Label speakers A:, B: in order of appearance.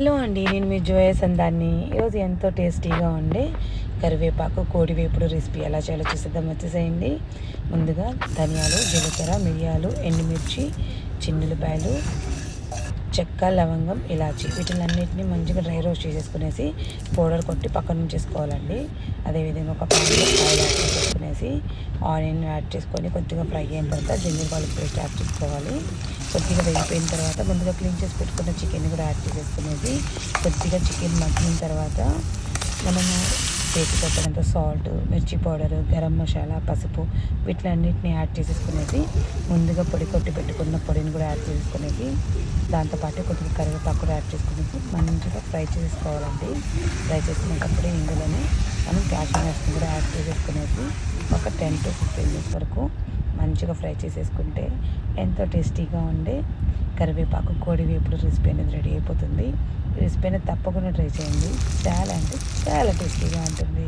A: Hello అండి, నేను మీ జోయస్ సందాన్ని. ఈరోజు ఎంతో టేస్టీగా ఉండే కరివేపాకు కోడి వేపుడు రెసిపీ ఎలా చేయాలో చూసేద్దాం. వచ్చేసేయండి. ముందుగా ధనియాలు, జీలకర్ర, మిరియాలు, ఎండుమిర్చి, చిన్నులపాయలు, చెక్క, లవంగం, ఇలాచి వీటిలన్నిటిని మంచిగా డ్రై రోస్ట్ చేసేసుకునేసి పౌడర్ కొట్టి పక్కన ఉంచేసుకోవాలండి. అదేవిధంగా ఒక ప్యాన్లో ఆయిల్ యాడ్ చేసేసుకునేసి ఆనియన్ యాడ్ చేసుకొని కొద్దిగా ఫ్రై అయిన తర్వాత జింజర్ గార్లిక్ పేస్ట్ యాడ్ చేసుకోవాలి. కొద్దిగా వేగిపోయిన తర్వాత ముందుగా క్లీన్ చేసి పెట్టుకున్న చికెన్ కూడా యాడ్ చేసేసుకునేసి కొద్దిగా చికెన్ మగ్గిన తర్వాత మనము టేస్ట్ పెట్టినంత సాల్ట్, మిర్చి పౌడరు, గరం మసాలా, పసుపు వీటిలన్నిటిని యాడ్ చేసేసుకునేసి ముందుగా పొడి కొట్టి పెట్టుకున్న పొడిని కూడా యాడ్ చేసేసుకునేసి దాంతోపాటు కొద్దిగా కరివేపాకు కూడా యాడ్ చేసుకునేసి మంచిగా ఫ్రై చేసుకోవాలండి. ఫ్రై చేసుకునేటప్పుడు ఇందులోనే మనం క్యాషూ నట్స్ని కూడా యాడ్ చేసేసుకునేసి ఒక 10 to 15 minutes వరకు మంచిగా ఫ్రై చేసేసుకుంటే ఎంతో టేస్టీగా ఉండే కరివేపాకు కోడి వేపుడు రెసిపీ అనేది రెడీ అయిపోతుంది. ఈ రెసిపీ అనేది తప్పకుండా ట్రై చేయండి. చాలా అంటే చాలా టేస్టీగా ఉంటుంది.